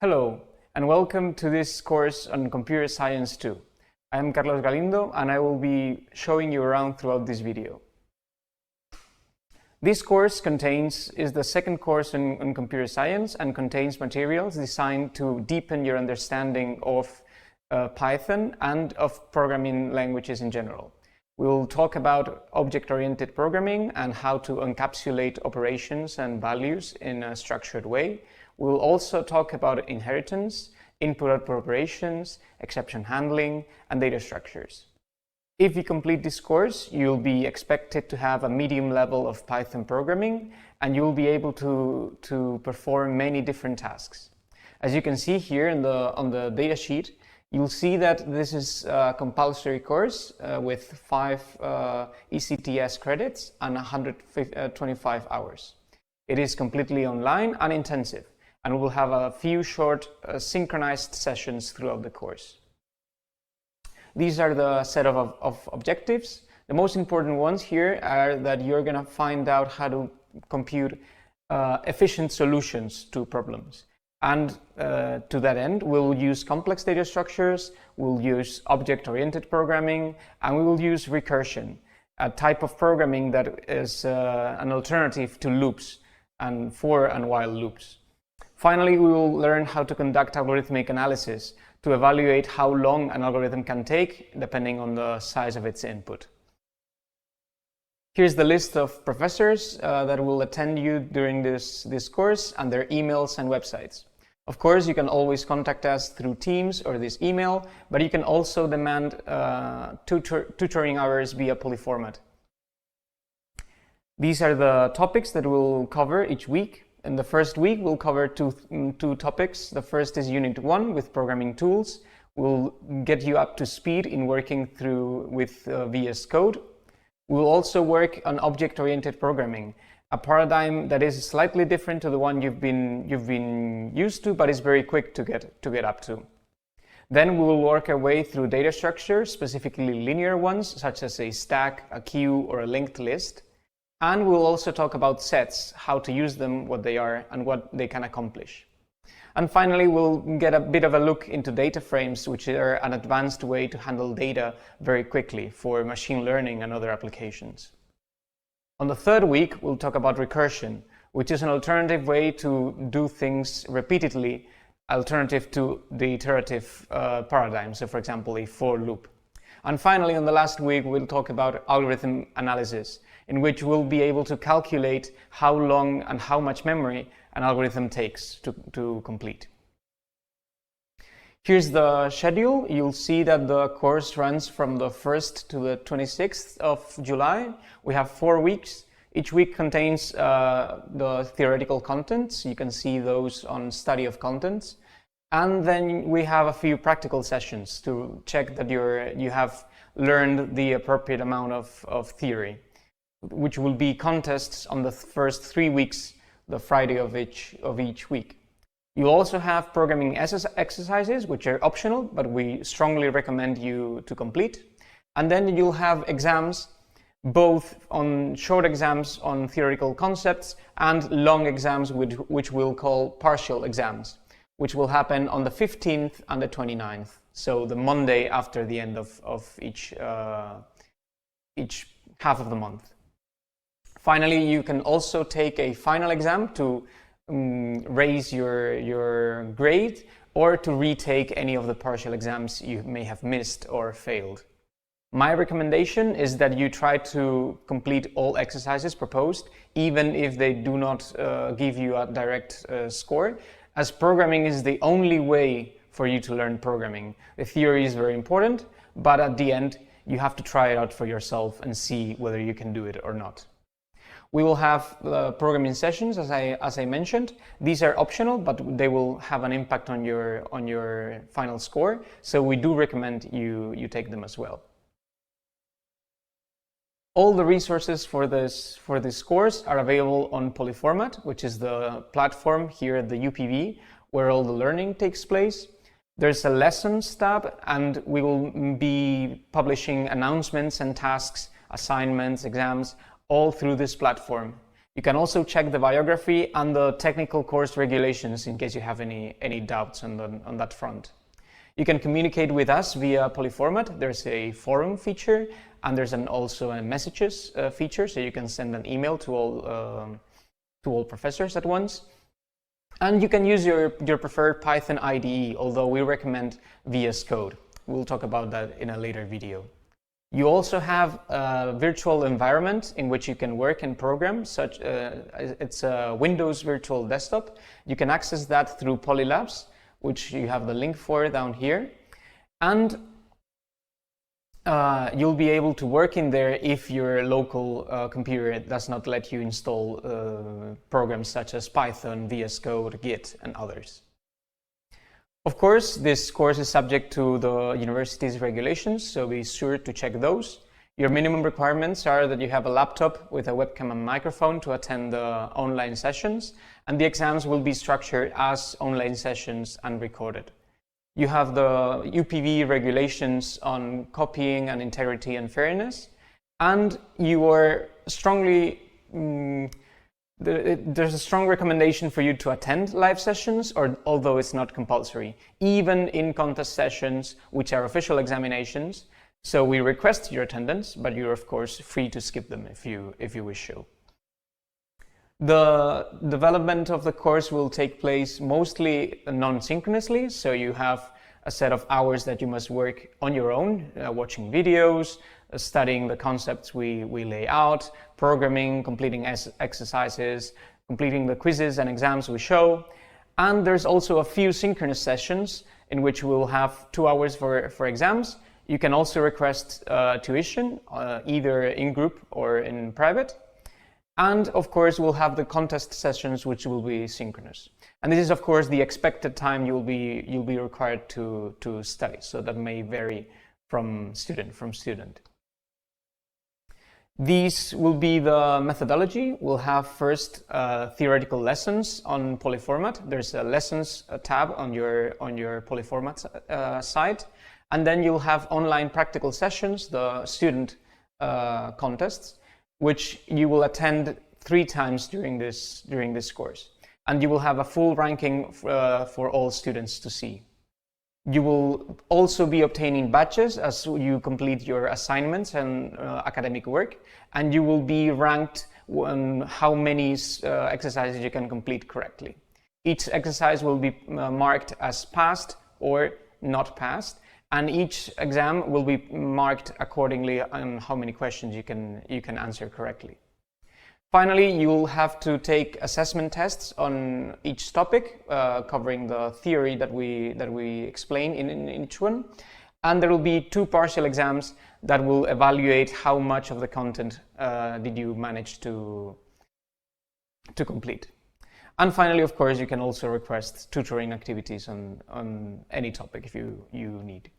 Hello, and welcome to this course on Computer Science 2. I am Carlos Galindo, and I will be showing you around throughout this video. This course is the second course on computer science and contains materials designed to deepen your understanding of Python and of programming languages in general. We will talk about object-oriented programming and how to encapsulate operations and values in a structured way. We will also talk about inheritance, input-output operations, exception handling, and data structures. If you complete this course, you'll be expected to have a medium level of Python programming, and you'll be able to perform many different tasks. As you can see here on the data sheet, you'll see that this is a compulsory course with 5 ECTS credits and 125 hours. It is completely online and intensive, and we will have a few short synchronized sessions throughout the course. These are the set of objectives. The most important ones here are that you're going to find out how to compute efficient solutions to problems. And to that end, we'll use complex data structures, we'll use object-oriented programming, and we will use recursion, a type of programming that is an alternative to loops and for and while loops. Finally, we will learn how to conduct algorithmic analysis to evaluate how long an algorithm can take depending on the size of its input. Here's the list of professors that will attend you during this course and their emails and websites. Of course, you can always contact us through Teams or this email, but you can also demand tutoring hours via Polit format. These are the topics that we'll cover each week. In the first week, we'll cover two topics. The first is Unit 1 with programming tools. We'll get you up to speed in working with VS Code. We'll also work on object-oriented programming, a paradigm that is slightly different to the one you've been used to, but is very quick to get up to. Then we will work our way through data structures, specifically linear ones, such as a stack, a queue, or a linked list. And we'll also talk about sets, how to use them, what they are, and what they can accomplish. And finally, we'll get a bit of a look into data frames, which are an advanced way to handle data very quickly for machine learning and other applications. On the third week, we'll talk about recursion, which is an alternative way to do things repeatedly, alternative to the iterative paradigm, so for example, a for loop. And finally, on the last week, we'll talk about algorithm analysis, in which we'll be able to calculate how long and how much memory an algorithm takes to complete. Here's the schedule. You'll see that the course runs from the 1st to the 26th of July. We have 4 weeks. Each week contains the theoretical contents. You can see those on Study of Contents. And then we have a few practical sessions to check that you have learned the appropriate amount of theory, which will be contests on the first 3 weeks, the Friday of each week. You also have programming exercises, which are optional, but we strongly recommend you to complete. And then you'll have exams, both on short exams on theoretical concepts and long exams, which we'll call partial exams, which will happen on the 15th and the 29th, so the Monday after the end of each half of the month. Finally, you can also take a final exam to raise your grade or to retake any of the partial exams you may have missed or failed. My recommendation is that you try to complete all exercises proposed, even if they do not give you a direct score, as programming is the only way for you to learn programming. The theory is very important, but at the end, you have to try it out for yourself and see whether you can do it or not. We will have programming sessions, as I mentioned. These are optional, but they will have an impact on your final score, so we do recommend you take them as well. All the resources for this course are available on Polit format, which is the platform here at the UPV where all the learning takes place. There's a lessons tab, and we will be publishing announcements and tasks, assignments, exams, all through this platform. You can also check the biography and the technical course regulations in case you have any doubts on that front. You can communicate with us via Polyformat. There's a forum feature, and there's also a messages feature, so you can send an email to all professors at once. And you can use your preferred Python IDE, although we recommend VS Code. We'll talk about that in a later video. You also have a virtual environment in which you can work and program. It's a Windows virtual desktop. You can access that through Polylabs, which you have the link for down here. And you'll be able to work in there if your local computer does not let you install programs such as Python, VS Code, Git, and others. Of course, this course is subject to the university's regulations, so be sure to check those. Your minimum requirements are that you have a laptop with a webcam and microphone to attend the online sessions, and the exams will be structured as online sessions and recorded. You have the UPV regulations on copying and integrity and fairness, and you are strongly there's a strong recommendation for you to attend live sessions, although it's not compulsory, even in contest sessions, which are official examinations. So we request your attendance, but you're of course free to skip them if you wish to. The development of the course will take place mostly non-synchronously, so you have a set of hours that you must work on your own, watching videos, studying the concepts we lay out, programming, completing exercises, completing the quizzes and exams we show. And there's also a few synchronous sessions in which we'll have 2 hours for exams. You can also request tuition, either in group or in private. And of course, we'll have the contest sessions, which will be synchronous. And this is, of course, the expected time you'll be required to study. So that may vary from student. These will be the methodology. We'll have first theoretical lessons on Polyformat. There's a lessons tab on your Polyformat site, and then you'll have online practical sessions, the student contests, which you will attend 3 times during this course, and you will have a full ranking for all students to see. You will also be obtaining badges as you complete your assignments and academic work, and you will be ranked on how many exercises you can complete correctly. Each exercise will be marked as passed or not passed, and each exam will be marked accordingly on how many questions you can answer correctly. Finally, you'll have to take assessment tests on each topic, covering the theory that we explain in each one. And there will be 2 partial exams that will evaluate how much of the content did you manage to complete. And finally, of course, you can also request tutoring activities on any topic if you need.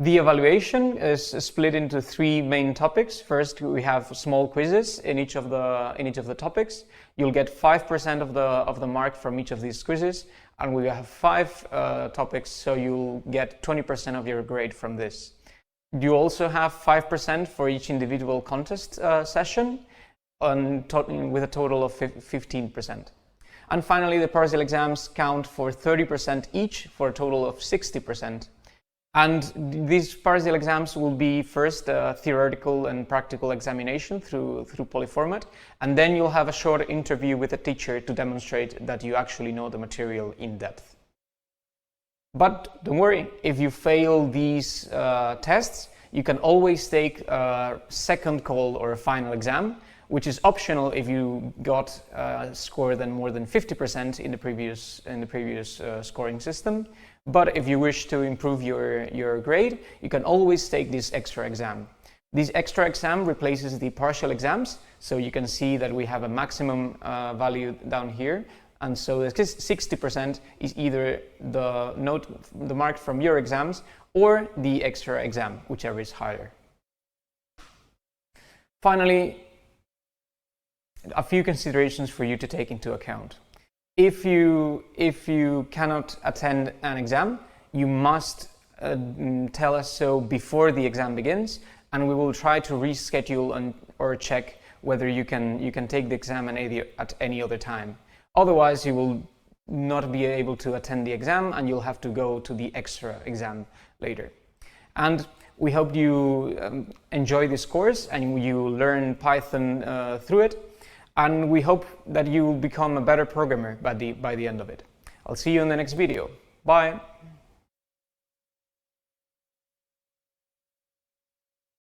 The evaluation is split into 3 main topics. First, we have small quizzes in each of the topics. You'll get 5% of the mark from each of these quizzes, and we have 5 topics, so you'll get 20% of your grade from this. You also have 5% for each individual contest session, with a total of 15%. And finally, the partial exams count for 30% each, for a total of 60%. And these partial exams will be first a theoretical and practical examination through Polyformat, and then you'll have a short interview with a teacher to demonstrate that you actually know the material in depth. But don't worry, if you fail these tests, you can always take a second call or a final exam, which is optional if you got a score more than 50% in the previous scoring system. But if you wish to improve your grade, you can always take this extra exam. This extra exam replaces the partial exams, so you can see that we have a maximum value down here, and so the 60% is either the mark from your exams or the extra exam, whichever is higher. Finally, a few considerations for you to take into account. If you cannot attend an exam, you must tell us so before the exam begins, and we will try to reschedule or check whether you can take the exam at any other time. Otherwise, you will not be able to attend the exam and you'll have to go to the extra exam later. And we hope you enjoy this course and you learn Python through it. And we hope that you will become a better programmer by the end of it. I'll see you in the next video. Bye!